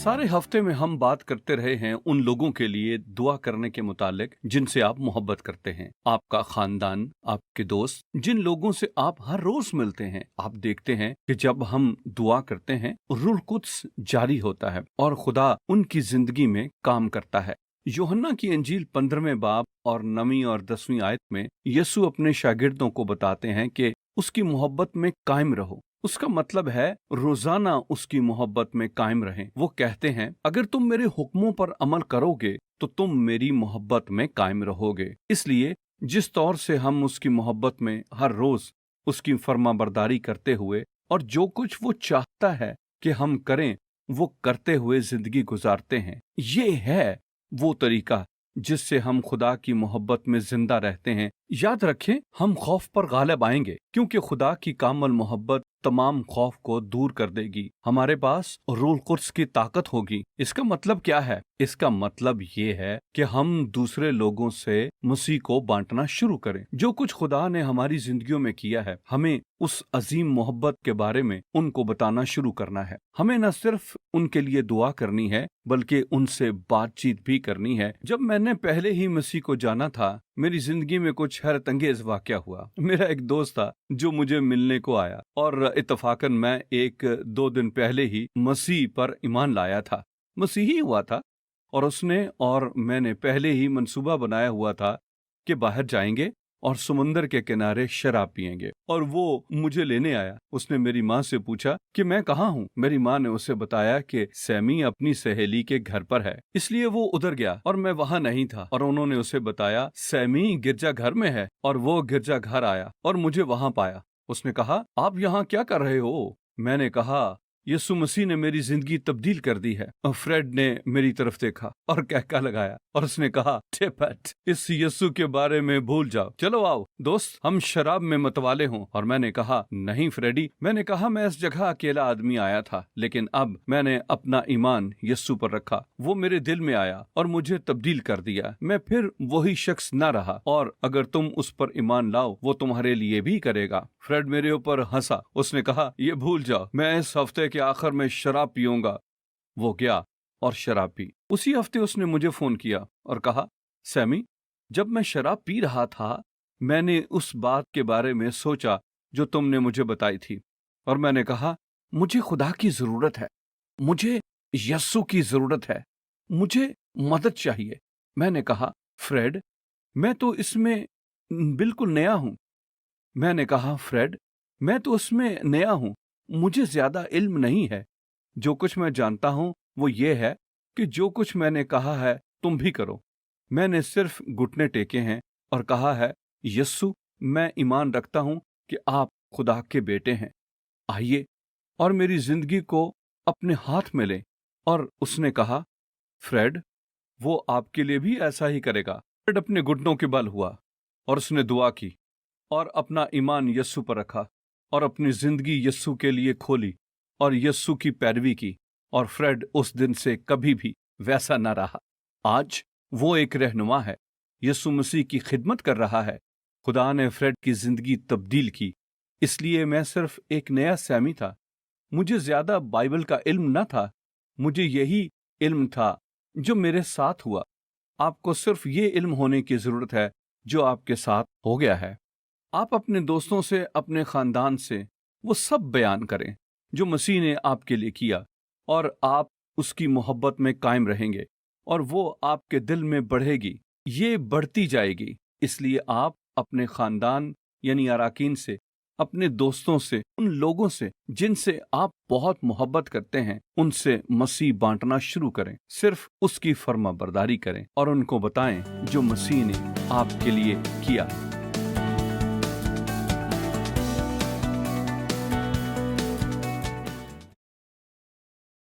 सारे हफ्ते में हम बात करते रहे हैं उन लोगों के लिए दुआ करने के मुतालिक जिनसे आप मोहब्बत करते हैं। आपका खानदान, आपके दोस्त, जिन लोगों से आप हर रोज मिलते हैं। आप देखते हैं कि जब हम दुआ करते हैं रूह कुद्स जारी होता है और खुदा उनकी जिंदगी में काम करता है। यूहन्ना की इंजील 15वें बाब और 9वीं और 10वीं आयत में यीशु अपने शागिर्दों को बताते हैं कि उसकी मोहब्बत में कायम रहो। उसका मतलब है रोजाना उसकी मोहब्बत में कायम रहें। वो कहते हैं अगर तुम मेरे हुक्मों पर अमल करोगे तो तुम मेरी मोहब्बत में कायम रहोगे। इसलिए जिस तौर से हम उसकी मोहब्बत में हर रोज उसकी फर्माबरदारी करते हुए और जो कुछ वो चाहता है कि हम करें वो करते हुए जिंदगी गुजारते हैं, ये है वो तरीका जिससे हम खुदा की मोहब्बत में जिंदा रहते हैं। याद रखें, हम खौफ पर गालिब आएंगे क्योंकि खुदा की कामल मोहब्बत तमाम खौफ को दूर कर देगी। हमारे पास रूह कुद्स की ताकत होगी। इसका मतलब क्या है? इसका मतलब ये है कि हम दूसरे लोगों से मसीह को बांटना शुरू करें। जो कुछ खुदा ने हमारी जिंदगियों में किया है, हमें उस अजीम मोहब्बत के बारे में उनको बताना शुरू करना है। हमें न सिर्फ उनके लिए दुआ करनी है बल्कि उनसे बातचीत भी करनी है। जब मैंने पहले ही मसीह को जाना था, मेरी जिंदगी में कुछ हैरत अंगेज वाकया हुआ। मेरा एक दोस्त था जो मुझे मिलने को आया और इत्तफाकन मैं 1-2 दिन पहले ही मसीह पर ईमान लाया था। मसीही हुआ था और उसने और मैंने पहले ही मंसूबा बनाया हुआ था कि बाहर जाएंगे और समुंदर के किनारे शराब पिएंगे। और वो मुझे लेने आया। उसने मेरी माँ से पूछा कि मैं कहाँ हूँ। मेरी माँ ने उसे बताया कि सैमी अपनी सहेली के घर पर है, इसलिए वो उधर गया और मैं वहाँ नहीं था। और उन्होंने उसे बताया सैमी गिरजा घर में है और वो गिरजा घर आया और मुझे वहाँ पाया। उसने कहा आप यहाँ क्या कर रहे हो? मैंने कहा यीशु मसीह ने मेरी जिंदगी तब्दील कर दी है। और फ्रेड ने मेरी तरफ देखा और कहका लगाया और उसने कहा टिपट, इस यीशु के बारे में भूल जाओ, चलो आओ दोस्त हम शराब में मतवाले हों। और मैंने कहा नहीं फ्रेडी, मैंने कहा मैं इस जगह अकेला आदमी आया था, लेकिन अब मैंने अपना ईमान यीशु पर रखा। वो मेरे दिल में आया और मुझे तब्दील कर दिया। मैं फिर वही शख्स न रहा और अगर तुम उस पर ईमान लाओ वो तुम्हारे लिए भी करेगा। फ्रेड मेरे ऊपर हंसा। उसने कहा ये भूल जाओ, मैं इस हफ्ते के आखिर में शराब पीऊंगा। वो गया और शराब पी। उसी हफ्ते उसने मुझे फोन किया और कहा सैमी, जब मैं शराब पी रहा था मैंने उस बात के बारे में सोचा जो तुमने मुझे बताई थी और मैंने कहा मुझे खुदा की जरूरत है, मुझे यस्सु की जरूरत है, मुझे मदद चाहिए। मैंने कहा फ्रेड, मैं तो इसमें बिल्कुल नया हूं। मैंने कहा फ्रेड, मैं तो उसमें नया हूं, मुझे ज्यादा इल्म नहीं है। जो कुछ मैं जानता हूं वो ये है कि जो कुछ मैंने कहा है तुम भी करो। मैंने सिर्फ घुटने टेके हैं और कहा है यस्सु, मैं ईमान रखता हूं कि आप खुदा के बेटे हैं, आइए और मेरी जिंदगी को अपने हाथ में लें। और उसने कहा फ्रेड, वो आपके लिए भी ऐसा ही करेगा। फ्रेड अपने घुटनों के बल हुआ और उसने दुआ की और अपना ईमान यस्सु पर रखा और अपनी जिंदगी यस्सु के लिए खोली और यस्सु की पैरवी की। और फ्रेड उस दिन से कभी भी वैसा न रहा। आज वो एक रहनुमा है, यस्सु मसीह की खिदमत कर रहा है। खुदा ने फ्रेड की जिंदगी तब्दील की। इसलिए मैं सिर्फ एक नया सैमी था, मुझे ज्यादा बाइबल का इल्म न था, मुझे यही इल्म था जो मेरे साथ हुआ। आपको सिर्फ ये इल्म होने की जरूरत है जो आपके साथ हो गया है। आप अपने दोस्तों से, अपने खानदान से वो सब बयान करें जो मसीह ने आपके लिए किया और आप उसकी मोहब्बत में कायम रहेंगे और वो आपके दिल में बढ़ेगी, ये बढ़ती जाएगी। इसलिए आप अपने खानदान यानी अराकीन से, अपने दोस्तों से, उन लोगों से जिनसे आप बहुत मोहब्बत करते हैं, उनसे मसीह बांटना शुरू करें। सिर्फ उसकी फर्माबरदारी करें और उनको बताएं जो मसीह ने आपके लिए किया।